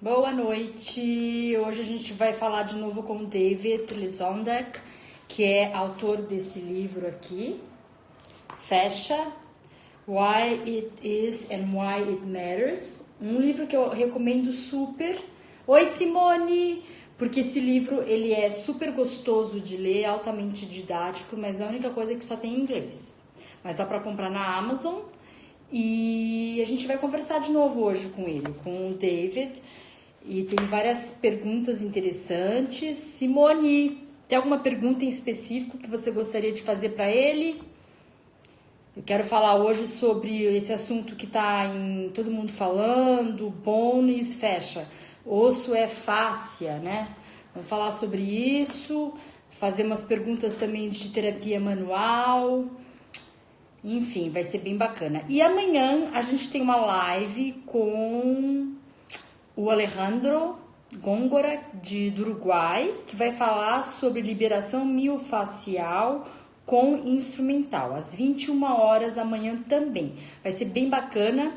Boa noite. Hoje a gente vai falar de novo com o David Lesondak, que é autor desse livro aqui, Fecha, Why It Is and Why It Matters. Um livro que eu recomendo super. Oi, Simone! Porque esse livro ele é super gostoso de ler, altamente didático, mas a única coisa é que só tem em inglês. Mas dá para comprar na Amazon. E a gente vai conversar de novo hoje com ele, com o David. E tem várias perguntas interessantes. Simone, tem alguma pergunta em específico que você gostaria de fazer para ele? Eu quero falar hoje sobre esse assunto que está em todo mundo falando, bônus, fecha. Osso é fáscia, né? Vamos falar sobre isso, fazer umas perguntas também de terapia manual. Enfim, vai ser bem bacana. E amanhã a gente tem uma live com o Alejandro Góngora, do Uruguai, que vai falar sobre liberação miofascial com instrumental, às 21 horas amanhã também. Vai ser bem bacana.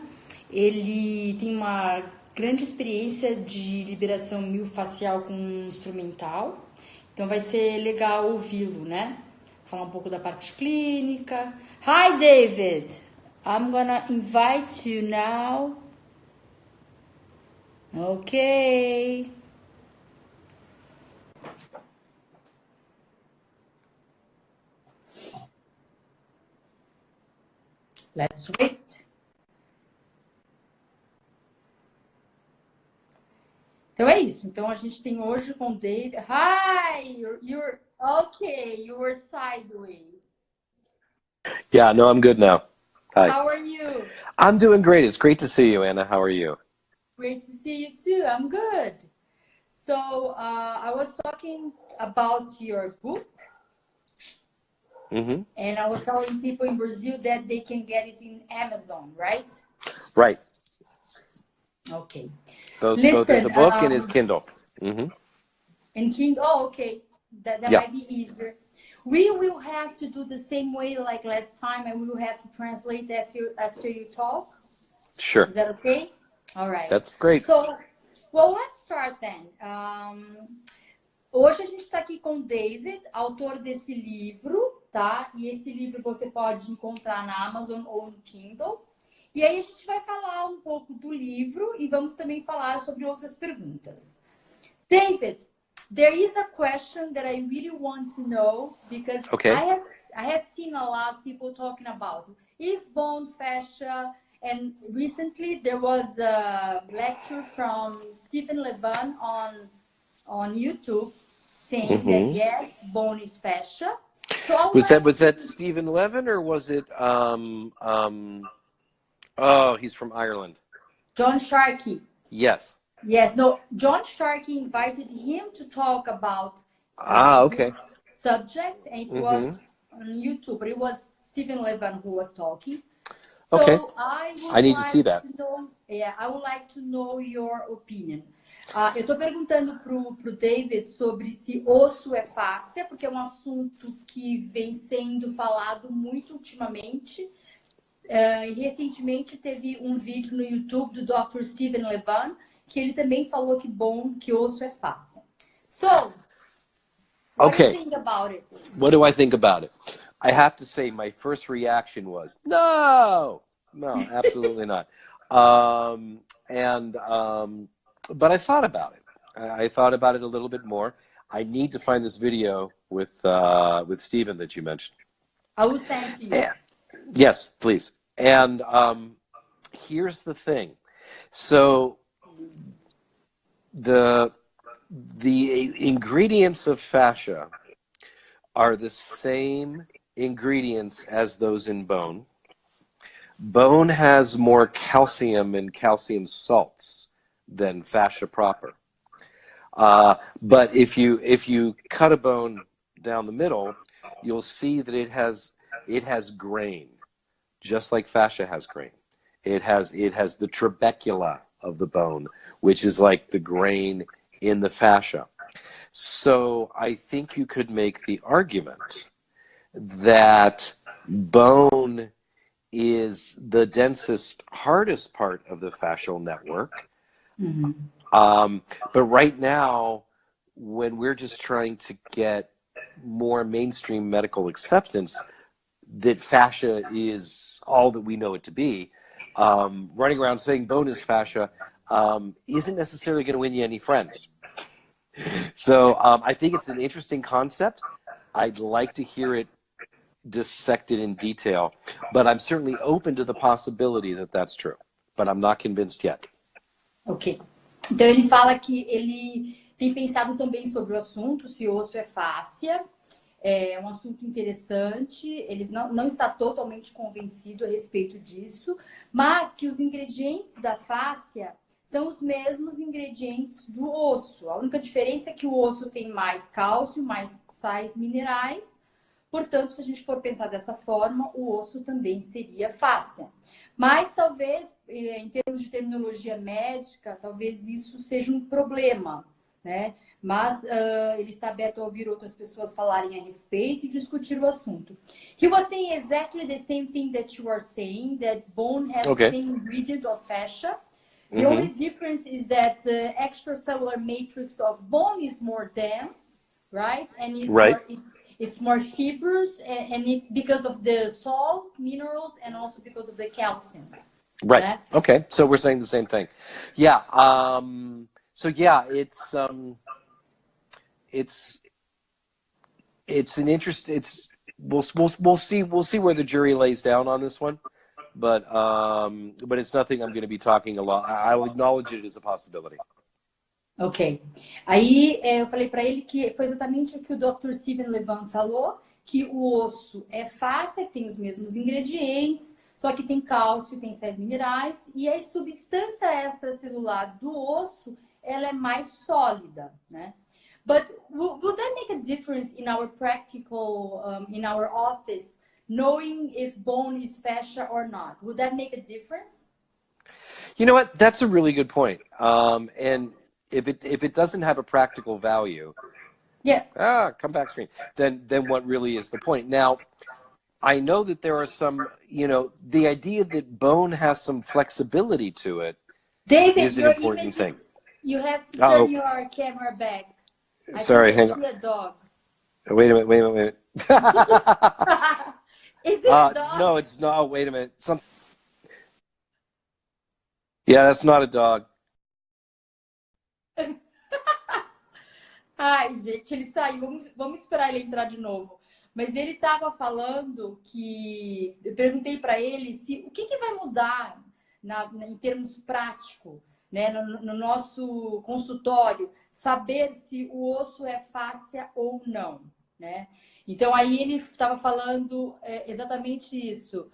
Ele tem uma grande experiência de liberação miofascial com instrumental, então vai ser legal ouvi-lo, né? Falar um pouco da parte clínica. Hi, David! I'm gonna invite you now. Okay. Let's wait. Então é isso. Então a gente tem hoje com o David. Hi! You're okay. You were sideways. Yeah, no, I'm good now. Hi. How are you? I'm doing great. It's great to see you, Anna. How are you? Great to see you too. I'm good. So I was talking about your book, Mm-hmm. and I was telling people in Brazil that they can get it in Amazon, right? Right. Okay. Both Listen, as a book and as Kindle. Mm-hmm. And Kindle, oh, okay. That Yeah. might be easier. We will have to do the same way like last time, and we will have to translate after you talk. Sure. Is that okay? All right. That's great. So, well, let's start then. Hoje a gente está aqui com o David, autor desse livro, tá? E esse livro você pode encontrar na Amazon ou no Kindle. E aí a gente vai falar um pouco do livro e vamos também falar sobre outras perguntas. David, there is a question that I really want to know because Okay. I have seen a lot of people talking about is bone fascia, and recently there was a lecture from Stephen Levin on YouTube saying that yes, bone is fascia. So Was that Stephen Levin or was it oh, he's from Ireland. John Sharkey. Yes. Yes, no, John Sharkey invited him to talk about Okay. this subject, and it was on YouTube, but it was Stephen Levin who was talking. Okay. So I need to see that. I would like to know your opinion. Eu estou perguntando pro David sobre se osso é fáscia, porque é um assunto que vem sendo falado muito ultimamente. E recentemente teve um vídeo no YouTube do Dr. Stephen Levin, que ele também falou que osso é fácil. So, what do you think about it? What do I think about it? I have to say my first reaction was, no, absolutely not. But I thought about it. I thought about it a little bit more. I need to find this video with Stephen that you mentioned. I will send to you. Yes, please. And here's the thing. So the ingredients of fascia are the same ingredients as those in bone. Bone has more calcium and calcium salts than fascia proper. But if you cut a bone down the middle, you'll see that it has grain, just like fascia has grain. It has the trabecula of the bone, which is like the grain in the fascia. So I think you could make the argument that bone is the densest, hardest part of the fascial network, But right now, when we're just trying to get more mainstream medical acceptance that fascia is all that we know it to be, running around saying bone is fascia isn't necessarily going to win you any friends. So I think it's an interesting concept. I'd like to hear it dissected in detail, but I'm certainly open to the possibility that that's true, but I'm not convinced yet. Ok. Então ele fala que ele tem pensado também sobre o assunto, se osso é fáscia. É um assunto interessante, ele não está totalmente convencido a respeito disso, mas que os ingredientes da fáscia são os mesmos ingredientes do osso. A única diferença é que o osso tem mais cálcio, mais sais minerais. Portanto, se a gente for pensar dessa forma, o osso também seria fáscia. Mas talvez, em termos de terminologia médica, talvez isso seja um problema, né? Mas ele está aberto a ouvir outras pessoas falarem a respeito e discutir o assunto. He was saying exactly the same thing that you are saying, that bone has the same ingredient of fascia. The only difference is that the extracellular matrix of bone is more dense, right? And it's more fibrous, and because of the salt, minerals, and also because of the calcium. Right. Right? Okay. So we're saying the same thing. Yeah. So yeah, it's an interest. We'll see where the jury lays down on this one, but it's nothing I'm going to be talking a lot. I'll acknowledge it as a possibility. Ok. Aí eu falei para ele que foi exatamente o que o Dr. Steven Levin falou, que o osso é fácil, tem os mesmos ingredientes, só que tem cálcio, tem sais minerais, e a substância extracelular do osso, ela é mais sólida, né? But would that make a difference in our practical, in our office, knowing if bone is fascia or not? Would that make a difference? You know what? That's a really good point. And if it doesn't have a practical value, come back screen. Then what really is the point? Now, I know that there are some, the idea that bone has some flexibility to it is an important thing. You have to turn your camera back. Sorry, hang on. A dog. Wait a minute. Is it a dog? No, it's not. Oh, wait a minute. Yeah, that's not a dog. Ai, gente, ele saiu. Vamos esperar ele entrar de novo. Mas ele estava falando que... Eu perguntei para ele o que vai mudar em termos práticos, né, no nosso consultório, saber se o osso é fáscia ou não, né? Então, aí ele estava falando exatamente isso.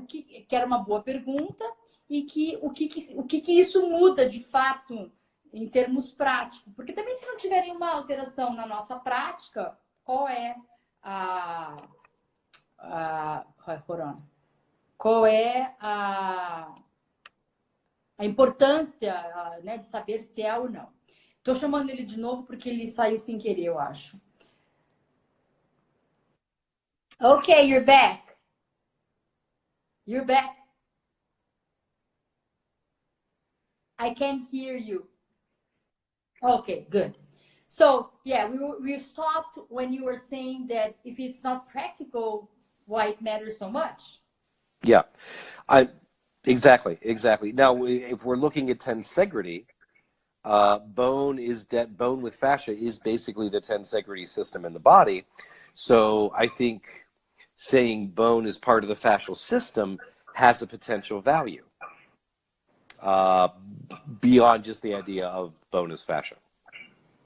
Que era uma boa pergunta e o que isso muda, de fato, em termos práticos. Porque também, se não tiver nenhuma alteração na nossa prática, qual é a importância, né, de saber se é ou não. Estou chamando ele de novo porque ele saiu sem querer, eu acho. Okay, you're back. You're back. I can't hear you. Okay, good. So, yeah, we stopped when you were saying that if it's not practical, why it matters so much. Yeah, exactly. Now, if we're looking at tensegrity, bone with fascia is basically the tensegrity system in the body. So I think saying bone is part of the fascial system has a potential value beyond just the idea of bone as fascia.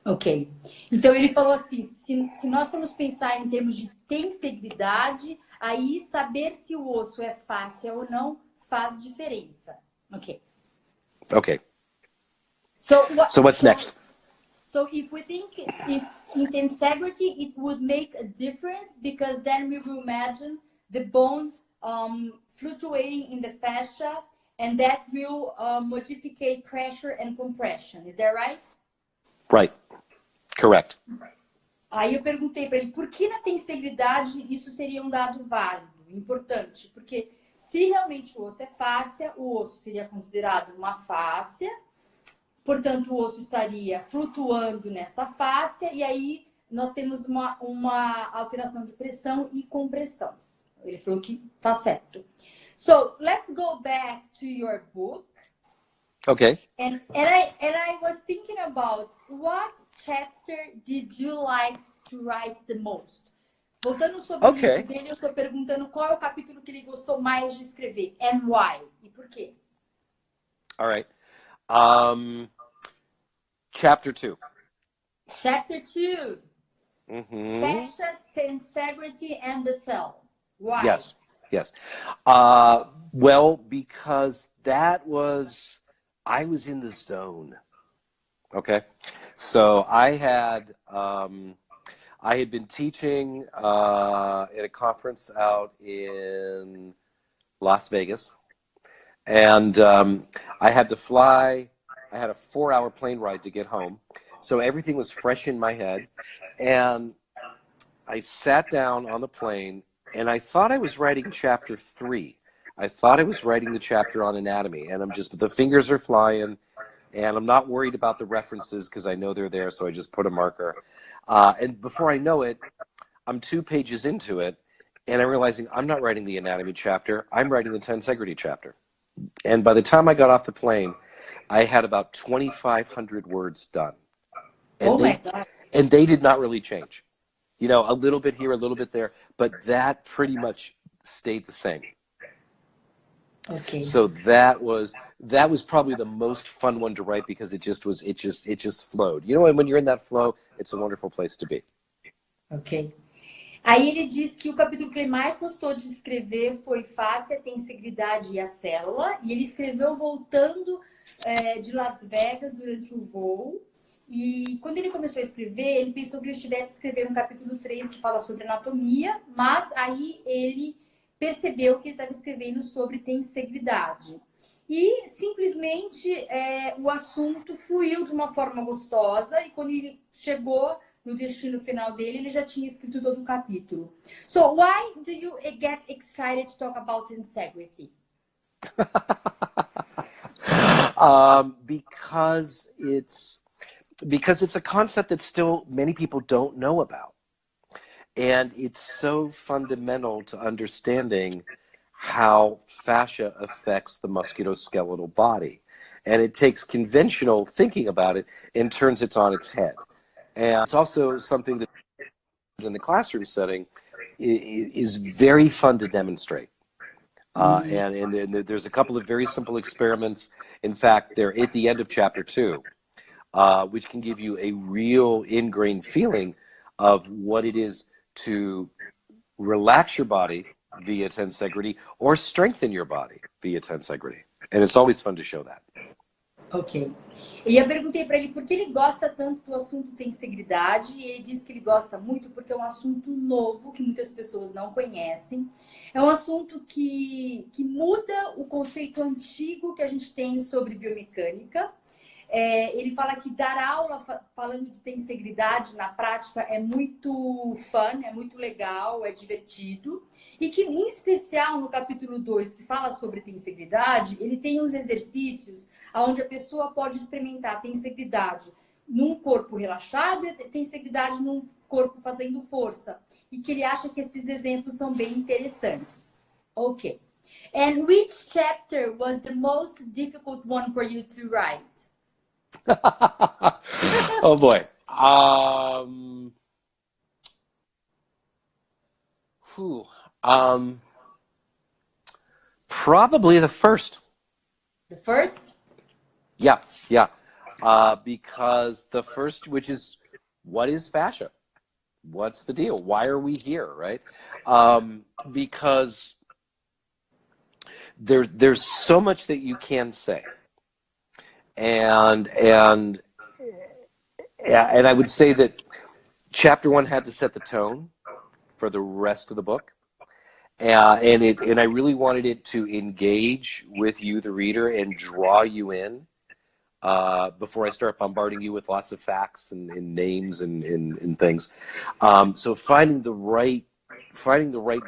Ok. Então ele falou assim, se nós formos pensar em termos de tensegridade, aí saber se o osso é fáscia ou não faz diferença. Ok. Okay. So what's next? So if we think if in tensegrity it would make a difference, because then we will imagine the bone fluctuating in the fascia, and that will modify pressure and compression. Is that right? Right. Correct. Aí eu perguntei para ele, por que na tensegridade isso seria um dado válido, importante? Porque se realmente o osso é fáscia, o osso seria considerado uma fáscia, portanto o osso estaria flutuando nessa fáscia e aí nós temos uma alteração de pressão e compressão. Ele falou que tá certo. So, let's go back to your book. Okay. And I was thinking about what chapter did you like to write the most? Voltando sobre o livro dele, eu estou perguntando qual é o capítulo que ele gostou mais de escrever and why, e por quê? All right. Chapter 2. Chapter 2. Mm-hmm. Fascia, tensegrity, and the cell. Why? Yes. Well, because I was in the zone. Okay. So I had been teaching at a conference out in Las Vegas, and I had to fly. I had a 4-hour plane ride to get home, so everything was fresh in my head, and I sat down on the plane, and I thought I was writing chapter 3. I thought I was writing the chapter on anatomy, and the fingers are flying, and I'm not worried about the references because I know they're there, so I just put a marker. And before I know it, I'm 2 pages into it, and I'm realizing I'm not writing the anatomy chapter, I'm writing the tensegrity chapter. And by the time I got off the plane, I had about 2,500 words done. And my God. And they did not really change. You know, a little bit here, a little bit there, but that pretty much stayed the same. Okay. So that was probably the most fun one to write because it just flowed. You know, and when you're in that flow, it's a wonderful place to be. Ok. Aí ele diz que o capítulo que ele mais gostou de escrever foi Fáscia, Tensegridade e a Célula. E ele escreveu voltando de Las Vegas durante o voo. E quando ele começou a escrever, ele pensou que ele estivesse escrevendo um capítulo 3 que fala sobre anatomia, mas aí ele percebeu que ele estava escrevendo sobre tensegridade. E simplesmente o assunto fluiu de uma forma gostosa e quando ele chegou no destino final dele, ele já tinha escrito todo o capítulo. So, why do you get excited to talk about tensegrity? Because it's a concept that still many people don't know about. And it's so fundamental to understanding how fascia affects the musculoskeletal body. And it takes conventional thinking about it and turns it on its head. And it's also something that in the classroom setting is very fun to demonstrate. And there's a couple of very simple experiments. In fact, they're at the end of chapter 2, which can give you a real ingrained feeling of what it is to relax your body via tensegrity or strengthen your body via tensegrity. And it's always fun to show that. Ok. E eu perguntei para ele por que ele gosta tanto do assunto tensegridade e ele diz que ele gosta muito porque é um assunto novo que muitas pessoas não conhecem. É um assunto que muda o conceito antigo que a gente tem sobre biomecânica. Ele fala que dar aula falando de tensegridade na prática é muito fun, é muito legal, é divertido. E que, em especial, no capítulo 2, que fala sobre tensegridade, ele tem uns exercícios onde a pessoa pode experimentar tensegridade num corpo relaxado e tensegridade num corpo fazendo força. E que ele acha que esses exemplos são bem interessantes. Ok. And which chapter was the most difficult one for you to write? Oh boy. Probably the first. The first? Yeah. Because the first, which is, what is fascia? What's the deal? Why are we here, right? Because there's so much that you can say. And I would say that chapter 1 had to set the tone for the rest of the book, and I really wanted it to engage with you, the reader, and draw you in before I start bombarding you with lots of facts and names and things. So finding the right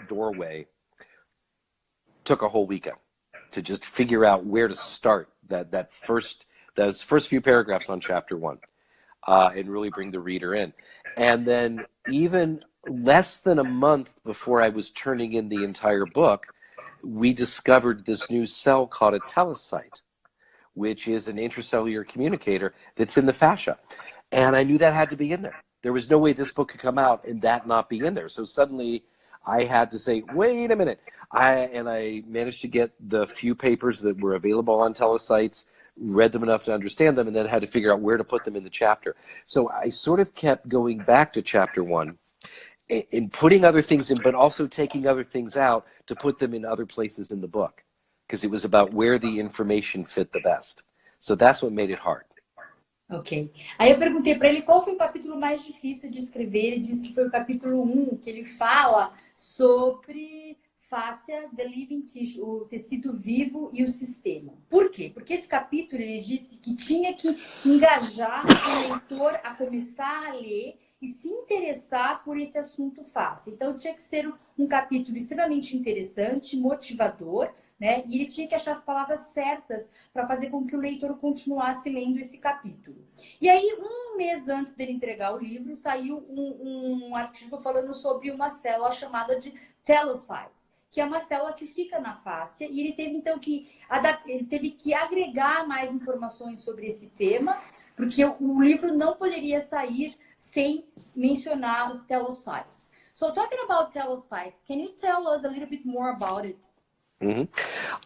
doorway took a whole weekend to just figure out where to start that first those first few paragraphs on chapter 1, and really bring the reader in. And then even less than a month before I was turning in the entire book, we discovered this new cell called a telecyte, which is an intracellular communicator that's in the fascia. And I knew that had to be in there. There was no way this book could come out and that not be in there. So suddenly I had to say, wait a minute. I managed to get the few papers that were available on telecytes, read them enough to understand them, and then had to figure out where to put them in the chapter. So I sort of kept going back to chapter 1 in putting other things in, but also taking other things out to put them in other places in the book, because it was about where the information fit the best. So that's what made it hard. Ok. Aí eu perguntei para ele qual foi o capítulo mais difícil de escrever. Ele disse que foi o capítulo 1, que ele fala sobre fáscia, the living tissue, o tecido vivo e o sistema. Por quê? Porque esse capítulo ele disse que tinha que engajar o leitor a começar a ler e se interessar por esse assunto fácil. Então tinha que ser um capítulo extremamente interessante, motivador, né? E ele tinha que achar as palavras certas para fazer com que o leitor continuasse lendo esse capítulo. E aí, um mês antes dele entregar o livro, saiu um artigo falando sobre uma célula chamada de telocytes, que é uma célula que fica na fáscia, e ele teve então ele teve que agregar mais informações sobre esse tema, porque o livro não poderia sair sem mencionar os telocytes. So talking about telocytes, can you tell us a little bit more about it?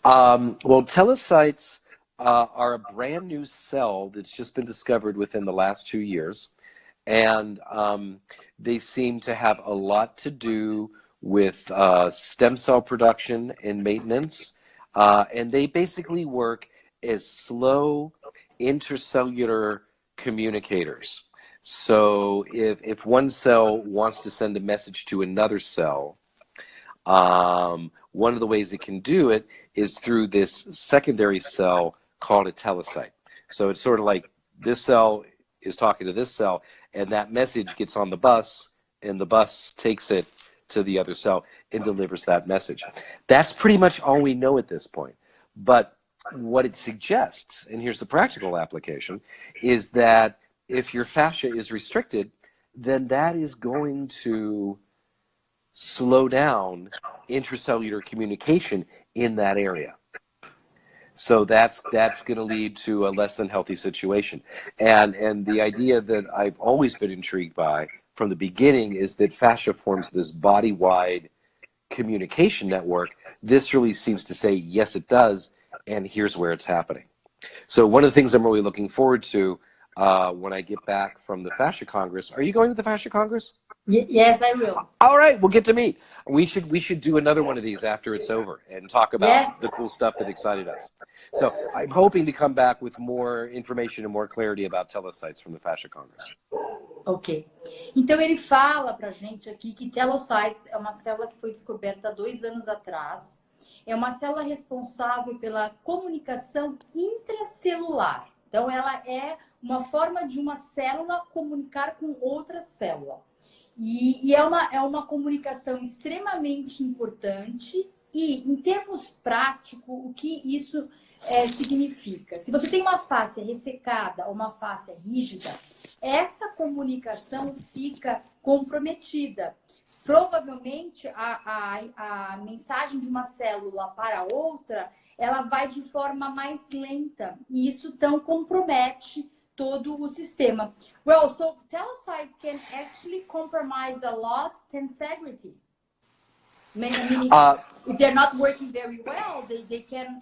Well, telecytes are a brand new cell that's just been discovered within the last 2 years. And they seem to have a lot to do with stem cell production and maintenance. And they basically work as slow intercellular communicators. So if one cell wants to send a message to another cell, one of the ways it can do it is through this secondary cell called a telecyte. So it's sort of like this cell is talking to this cell, and that message gets on the bus, and the bus takes it to the other cell and delivers that message. That's pretty much all we know at this point. But what it suggests, and here's the practical application, is that if your fascia is restricted, then that is going to slow down intracellular communication in that area. So that's going to lead to a less than healthy situation. And the idea that I've always been intrigued by from the beginning is that fascia forms this body-wide communication network. This really seems to say, yes, it does, and here's where it's happening. So one of the things I'm really looking forward to when I get back from the Fascia Congress. Are you going to the Fascia Congress? Yes, I will. All right, we'll get to meet. We should do another one of these after it's over and talk about the cool stuff that excited us. So I'm hoping to come back with more information and more clarity about telocytes from the Fascia Congress. Ok. Então ele fala pra gente aqui que telocytes é uma célula que foi descoberta há 2 anos atrás. É uma célula responsável pela comunicação intracelular. Então ela é uma forma de uma célula comunicar com outra célula. E é uma comunicação extremamente importante. E, em termos práticos, o que isso significa? Se você tem uma face ressecada ou uma face rígida, essa comunicação fica comprometida. Provavelmente, a mensagem de uma célula para outra, ela vai de forma mais lenta. E isso, então, compromete todo o sistema. Well, so telocytes can actually compromise a lot tensegrity. Meaning, if they're not working very well, they can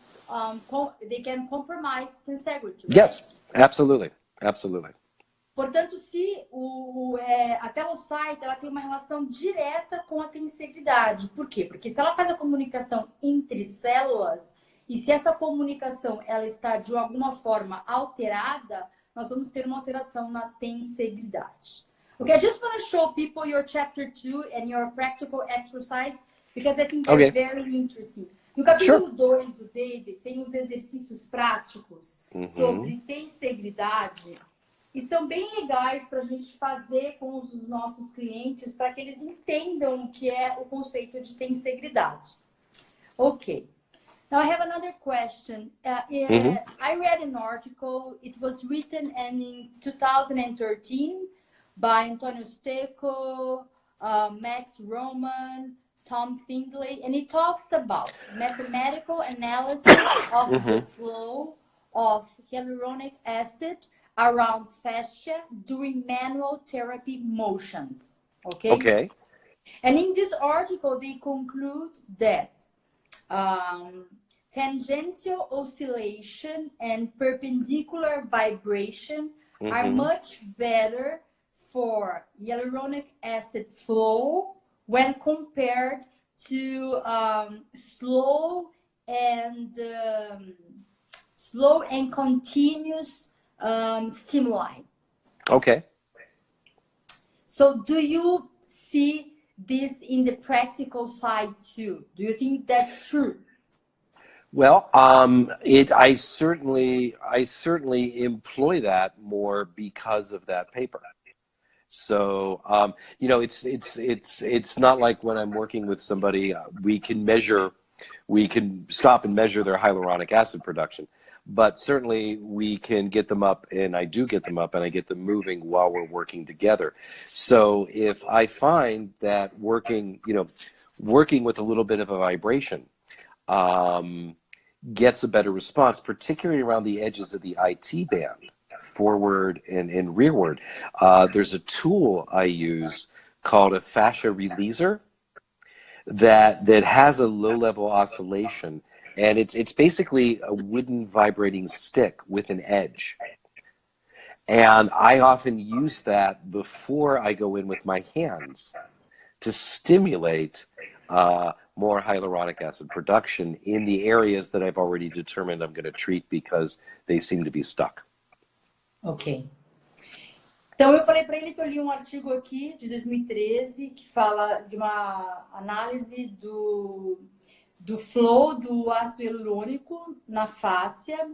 compromise tensegrity. Right? Yes, absolutely, absolutely. Portanto, se a telocyte ela tem uma relação direta com a tensegridade. Por quê? Porque se ela faz a comunicação entre células e se essa comunicação ela está de alguma forma alterada, nós vamos ter uma alteração na tensegridade. Okay, I just want to show people your chapter 2 and your practical exercise because I think they're very interesting. No capítulo 2 do David tem os exercícios práticos sobre tensegridade e são bem legais para a gente fazer com os nossos clientes para que eles entendam o que é o conceito de tensegridade. Ok. Now I have another question. Mm-hmm. I read an article. It was written in 2013 by Antonio Stecco, Max Roman, Tom Findlay, and it talks about mathematical analysis of the Mm-hmm. flow of hyaluronic acid around fascia during manual therapy motions. Okay? Okay. And in this article, they conclude that um, tangential oscillation and perpendicular vibration are Mm-hmm. much better for hyaluronic acid flow when compared to um, slow and continuous stimuli. Okay. So do you see this in the practical side too? Do you think that's true? Well, I certainly employ that more because of that paper. So, it's not like when I'm working with somebody, we can stop and measure their hyaluronic acid production, but certainly we can get them up, and I do get them up, and I get them moving while we're working together. So if I find that working with a little bit of a vibration, um, gets a better response, particularly around the edges of the IT band, forward and rearward. There's a tool I use called a fascia releaser that has a low level oscillation, and it's basically a wooden vibrating stick with an edge. And I often use that before I go in with my hands to stimulate more hyaluronic acid production in the areas that I've already determined I'm going to treat because they seem to be stuck. Ok. Então, eu falei para ele que eu li um artigo aqui de 2013 que fala de uma análise do flow do ácido hialurônico na fáscia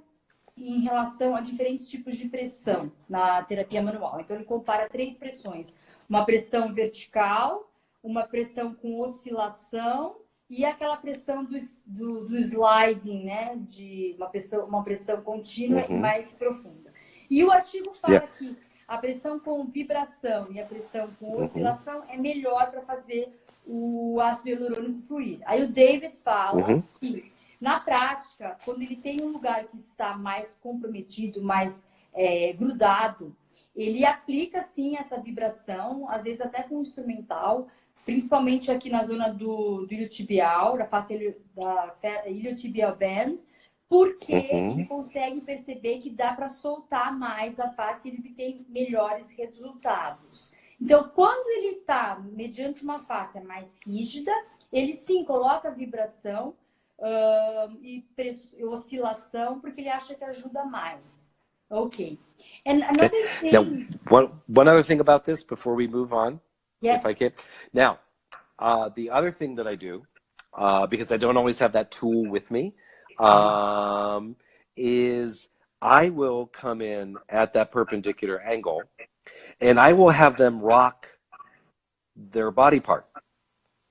em relação a diferentes tipos de pressão na terapia manual. Então, ele compara 3 pressões. Uma pressão vertical, uma pressão com oscilação e aquela pressão do sliding, né? De uma pressão contínua e mais profunda. E o artigo fala que a pressão com vibração e a pressão com oscilação é melhor para fazer o ácido hialurônico fluir. Aí o David fala que, na prática, quando ele tem um lugar que está mais comprometido, mais grudado, ele aplica, sim, essa vibração, às vezes até com um instrumental, principalmente aqui na zona do iliotibial, da face da iliotibial band, porque ele consegue perceber que dá para soltar mais a face e ele tem melhores resultados. Então, quando ele está mediante uma face mais rígida, ele sim coloca vibração e oscilação, porque ele acha que ajuda mais. Ok. And another thing... Now, one other thing about this before we move on, yes. if I can. Now, the other thing that I do, because I don't always have that tool with me, is I will come in at that perpendicular angle and I will have them rock their body part.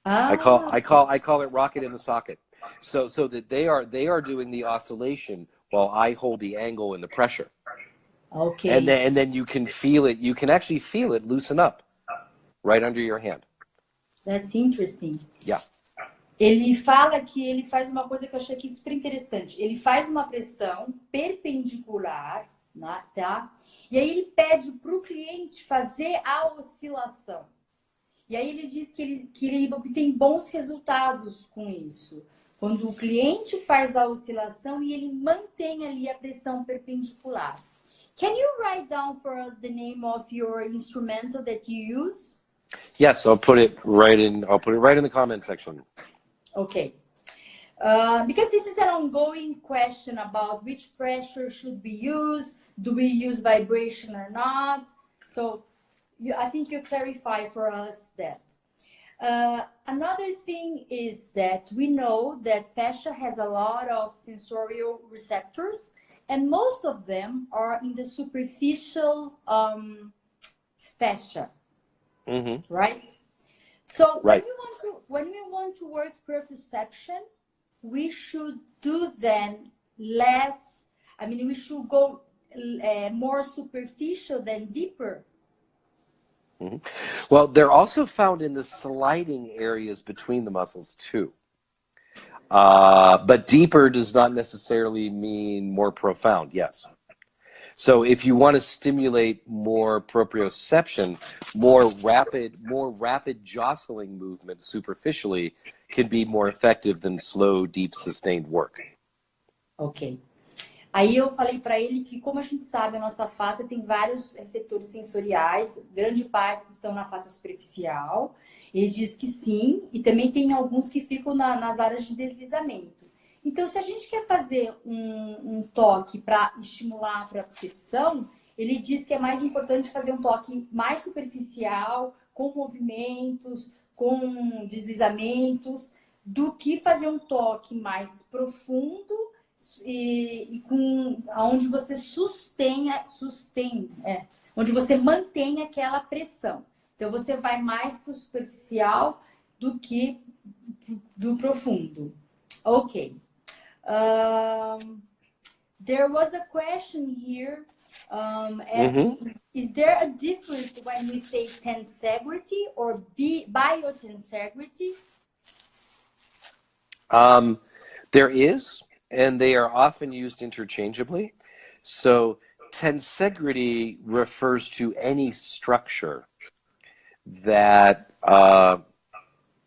I call it rocket in the socket. So that they are doing the oscillation while I hold the angle and the pressure. Okay. And then you can feel it. You can actually feel it loosen up right under your hand. That's interesting. Yeah. Ele fala que ele faz uma coisa que eu achei aqui super interessante. Ele faz uma pressão perpendicular, né, tá? E aí ele pede para o cliente fazer a oscilação. E aí ele diz que ele obtém bons resultados com isso. Quando o cliente faz a oscilação e ele mantém ali a pressão perpendicular. Can you write down for us the name of your instrumental that you use? Yes, I'll put it right in the comment section. Okay. Because this is an ongoing question about which pressure should be used, do we use vibration or not? So I think you clarify for us that. Another thing is that we know that fascia has a lot of sensorial receptors, and most of them are in the superficial fascia, right? So right. when we want to work proprioception, we should do then less, I mean, we should go more superficial than deeper? Mhm. Well, they're also found in the sliding areas between the muscles too. But deeper does not necessarily mean more profound, yes. So if you want to stimulate more proprioception, more rapid jostling movements superficially can be more effective than slow, deep, sustained work. Ok. Aí eu falei para ele que, como a gente sabe, a nossa face tem vários receptores sensoriais, grande parte estão na face superficial. Ele diz que sim, e também tem alguns que ficam nas áreas de deslizamento. Então, se a gente quer fazer um toque para estimular a percepção, ele diz que é mais importante fazer um toque mais superficial, com movimentos, com deslizamentos, do que fazer um toque mais profundo e com onde você onde você mantém aquela pressão. Então você vai mais para o superficial do que do profundo. Ok. There was a question here asking, is there a difference when we say tensegrity or biotensegrity? There is, and they are often used interchangeably. So tensegrity refers to any structure that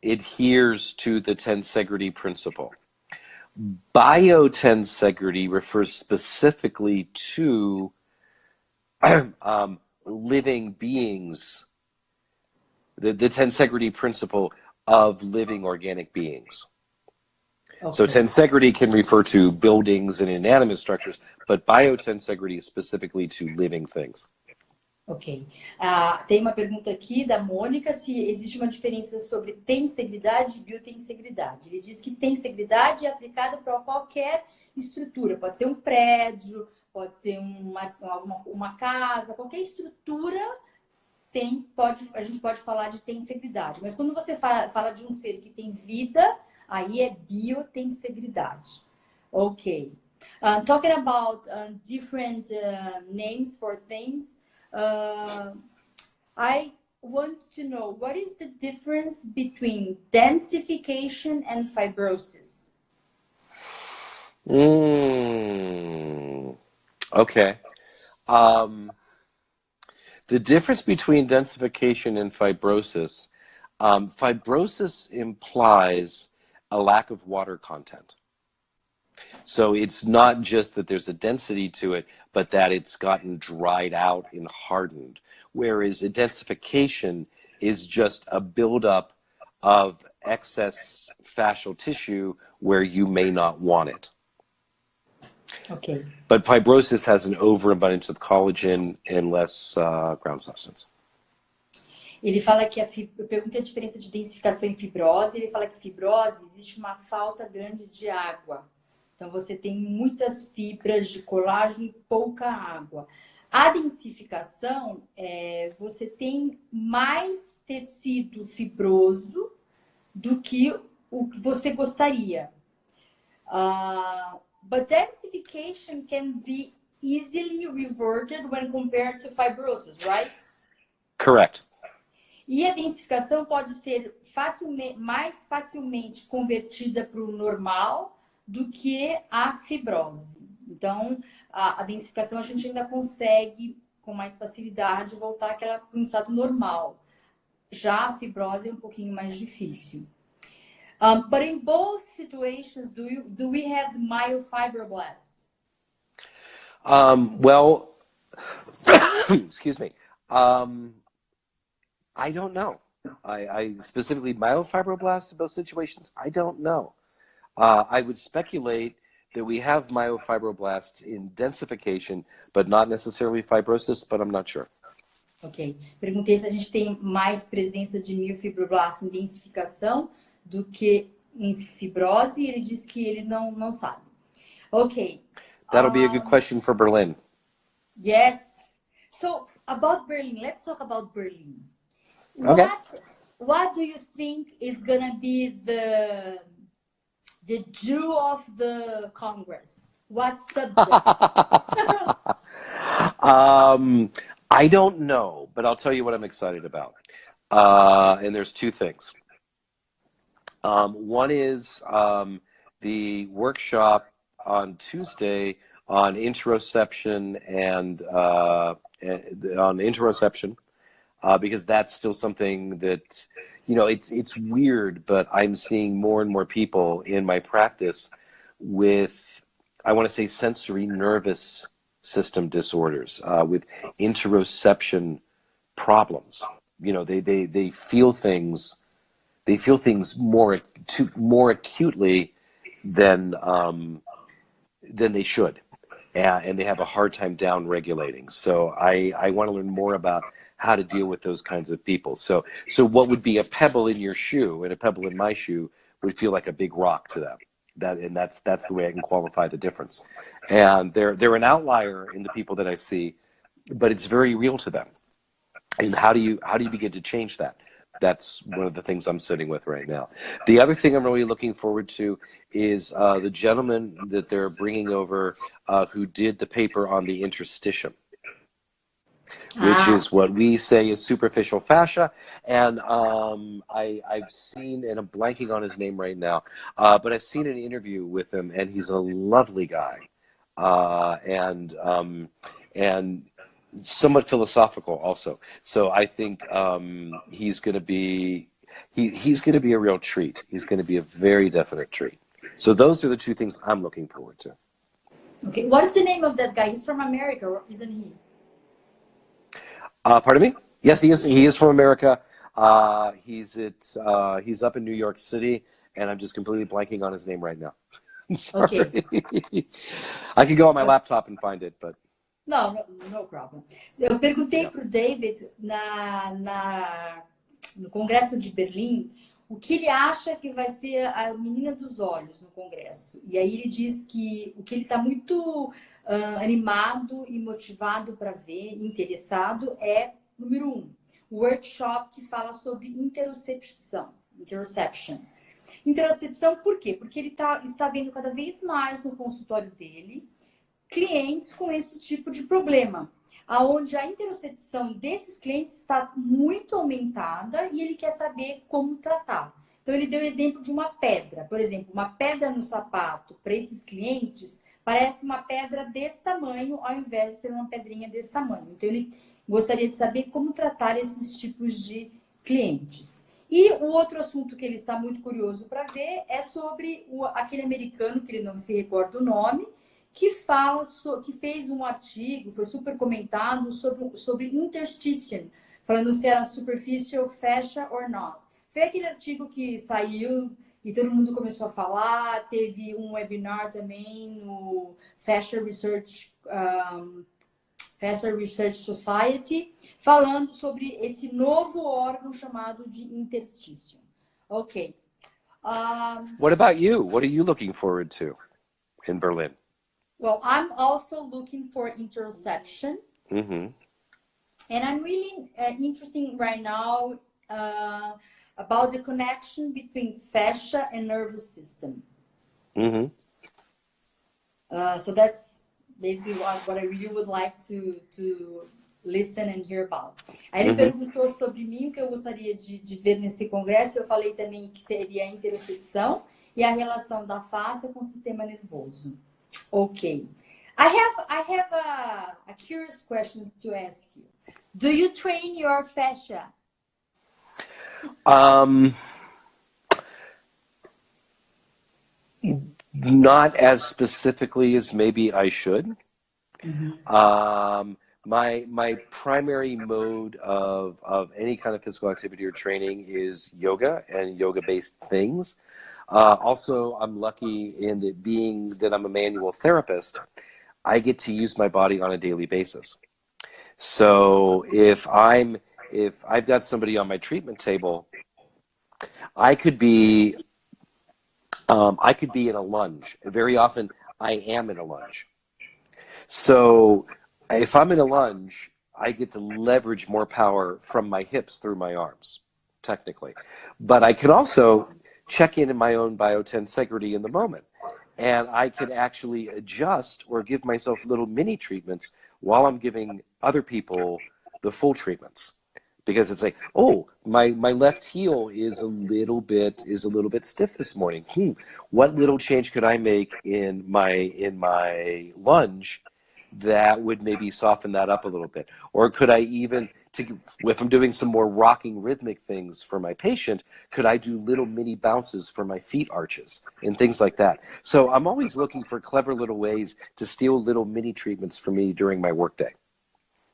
adheres to the tensegrity principle. Biotensegrity refers specifically to living beings, the tensegrity principle of living organic beings. Okay. So tensegrity can refer to buildings and inanimate structures, but biotensegrity is specifically to living things. Ok. Tem uma pergunta aqui da Mônica, se existe uma diferença sobre tensegridade e biotensegridade. Ele diz que tensegridade é aplicada para qualquer estrutura. Pode ser um prédio, pode ser uma casa, qualquer estrutura a gente pode falar de tensegridade. Mas quando você fala de um ser que tem vida, aí é biotensegridade. Ok. Talking about different names for things, I want to know, what is the difference between densification and fibrosis? Okay. The difference between densification and fibrosis, fibrosis implies a lack of water content. So it's not just that there's a density to it, but that it's gotten dried out and hardened. Whereas a densification is just a buildup of excess fascial tissue where you may not want it. Okay. But fibrosis has an overabundance of collagen and less ground substance. Ele fala que pergunta a diferença de densificação e fibrose. Ele fala que fibrose existe uma falta grande de água. Então você tem muitas fibras de colágeno e pouca água. A densificação você tem mais tecido fibroso do que o que você gostaria. But densification can be easily reverted when compared to fibrosis, right? Correct. E a densificação pode ser mais facilmente convertida para o normal do que a fibrose. Então, a densificação a gente ainda consegue, com mais facilidade, voltar para um estado normal. Já a fibrose é um pouquinho mais difícil. But in both situations, do we have the myofibroblast? Well, excuse me. I don't know. I specifically myofibroblast in both situations. I don't know. I would speculate that we have myofibroblasts in densification, but not necessarily fibrosis, but I'm not sure. Ok. Perguntei se a gente tem mais presença de miofibroblasto em densificação do que em fibrose, e ele disse que ele não sabe. Ok. That'll be a good question for Berlin. Yes. So, about Berlin, let's talk about Berlin. Okay. What do you think is gonna be The Jew of the Congress. What subject? I don't know, but I'll tell you what I'm excited about. And there's two things. One is the workshop on Tuesday on interoception and on interoception, because that's still something that, it's weird, but I'm seeing more and more people in my practice with, I want to say, sensory nervous system disorders, with interoception problems. They feel things. They feel things more acutely than they should, and they have a hard time down regulating. So I want to learn more about how to deal with those kinds of people. So what would be a pebble in your shoe and a pebble in my shoe would feel like a big rock to them. That's the way I can qualify the difference. And they're an outlier in the people that I see, but it's very real to them. And how do you begin to change that? That's one of the things I'm sitting with right now. The other thing I'm really looking forward to is the gentleman that they're bringing over who did the paper on the interstitium, which is what we say is superficial fascia. And I've seen, and I'm blanking on his name right now, but I've seen an interview with him, and he's a lovely guy, and somewhat philosophical also. So I think he's going to be a real treat. He's going to be a very definite treat. So those are the two things I'm looking forward to. Okay, what is the name of that guy? He's from America, isn't he? Pardon me? Yes, he is. He is from America. He's up in New York City, and I'm just completely blanking on his name right now. I'm sorry. Okay. I could go on my laptop and find it, but no problem. Eu perguntei para o David no Congresso de Berlim o que ele acha que vai ser a menina dos olhos no Congresso. E aí ele diz que o que ele está muito animado e motivado para ver, interessado, é, número 1, o workshop que fala sobre interoception. Interocepção por quê? Porque ele está vendo cada vez mais no consultório dele clientes com esse tipo de problema, aonde a interocepção desses clientes está muito aumentada e ele quer saber como tratar. Então, ele deu o exemplo de uma pedra. Por exemplo, uma pedra no sapato para esses clientes parece uma pedra desse tamanho, ao invés de ser uma pedrinha desse tamanho. Então, ele gostaria de saber como tratar esses tipos de clientes. E o outro assunto que ele está muito curioso para ver é sobre aquele americano, que ele não se recorda o nome, que fez um artigo, foi super comentado, sobre interstitium, falando se era superficial fascia or not. Foi aquele artigo que saiu e todo mundo começou a falar, teve um webinar também no Fascia Research Society, falando sobre esse novo órgão chamado de interstitium. Ok. What about you? What are you looking forward to in Berlin? Well, I'm also looking for interoception. Mm-hmm. And I'm really interested right now about the connection between fascia and nervous system. Mm-hmm. So that's basically what I really would like to listen and hear about. Aí ele perguntou sobre mim, o que eu gostaria de ver nesse congresso. Eu falei também que seria a interocepção e a relação da face com o sistema nervoso. Okay. I have a curious question to ask you. Do you train your fascia? Not as specifically as maybe I should. Mm-hmm. My primary mode of any kind of physical activity or training is yoga and yoga-based things. Also, I'm lucky in that being that I'm a manual therapist, I get to use my body on a daily basis. So if I've got somebody on my treatment table, I could be in a lunge. Very often, I am in a lunge. So if I'm in a lunge, I get to leverage more power from my hips through my arms, technically. But I can also check in my own biotensegrity in the moment. And I can actually adjust or give myself little mini treatments while I'm giving other people the full treatments. Because it's like, oh, my left heel is a little bit stiff this morning. What little change could I make in my lunge that would maybe soften that up a little bit? Or could I even, if I'm doing some more rocking rhythmic things for my patient, could I do little mini bounces for my feet arches and things like that? So I'm always looking for clever little ways to steal little mini treatments for me during my workday.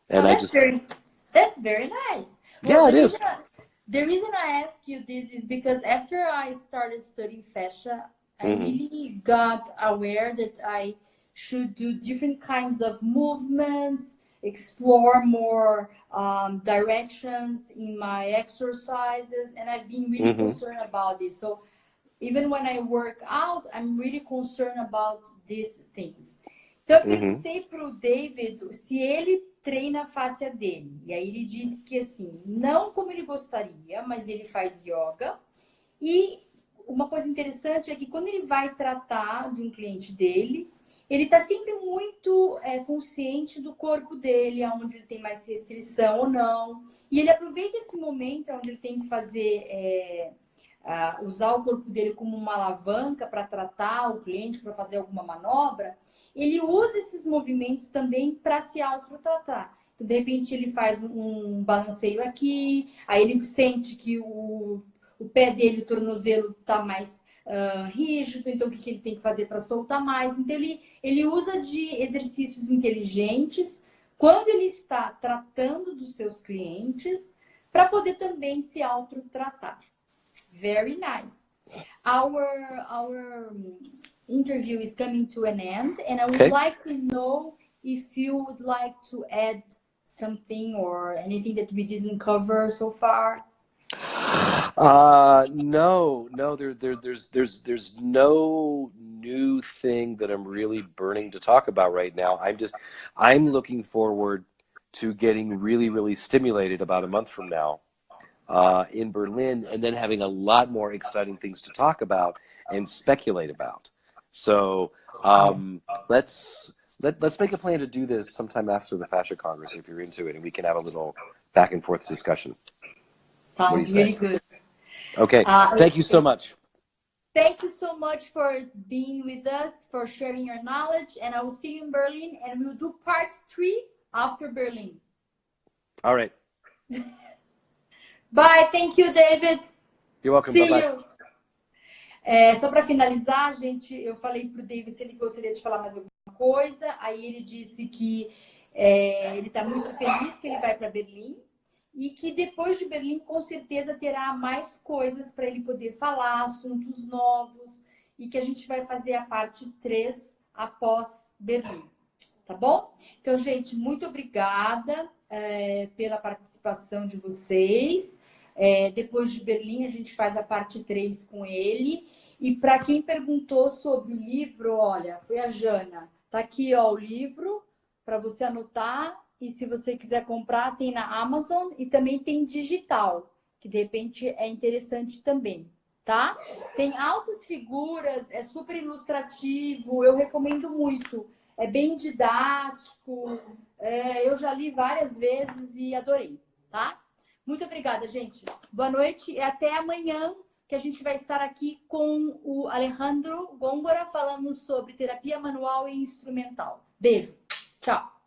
And that's very nice. Well, yeah, it is. The reason I ask you this is because after I started studying fascia, I really got aware that I should do different kinds of movements, explore more directions in my exercises, and I've been really concerned about this. So even when I work out, I'm really concerned about these things. Então, eu perguntei para o David se ele treina a fáscia dele. E aí ele disse que, assim, não como ele gostaria, mas ele faz yoga. E uma coisa interessante é que quando ele vai tratar de um cliente dele, ele está sempre muito consciente do corpo dele, onde ele tem mais restrição ou não. E ele aproveita esse momento onde ele tem que fazer... usar o corpo dele como uma alavanca para tratar o cliente, para fazer alguma manobra, ele usa esses movimentos também para se autotratar. Então, de repente, ele faz um balanceio aqui, aí ele sente que o pé dele, o tornozelo, está mais rígido, então o que ele tem que fazer para soltar mais? Então, ele usa de exercícios inteligentes quando ele está tratando dos seus clientes para poder também se autotratar. Very nice. Our interview is coming to an end, and I would like to know if you would like to add something or anything that we didn't cover so far. No. There's no new thing that I'm really burning to talk about right now. I'm looking forward to getting really, really stimulated about a month from now. In Berlin, and then having a lot more exciting things to talk about and speculate about. So let's make a plan to do this sometime after the Fascia Congress if you're into it, and we can have a little back and forth discussion. Sounds really good. Okay, thank you so much. Thank you so much for being with us, for sharing your knowledge, and I will see you in Berlin, and we'll do part 3 after Berlin. All right. Bye. Thank you, David. You're welcome. See Bye-bye. you. Só para finalizar, gente, eu falei para o David se ele gostaria de falar mais alguma coisa. Aí ele disse que ele está muito feliz que ele vai para Berlim e que depois de Berlim, com certeza, terá mais coisas para ele poder falar, assuntos novos, e que a gente vai fazer a parte 3 após Berlim. Tá bom? Então, gente, muito obrigada pela participação de vocês. Depois de Berlim, a gente faz a parte 3 com ele. E para quem perguntou sobre o livro, olha, foi a Jana. Tá aqui, ó, o livro para você anotar. E se você quiser comprar, tem na Amazon e também tem digital, que de repente é interessante também, tá? Tem altas figuras, é super ilustrativo, eu recomendo muito. É bem didático, eu já li várias vezes e adorei, tá? Muito obrigada, gente. Boa noite e até amanhã, que a gente vai estar aqui com o Alejandro Góngora falando sobre terapia manual e instrumental. Beijo. Tchau.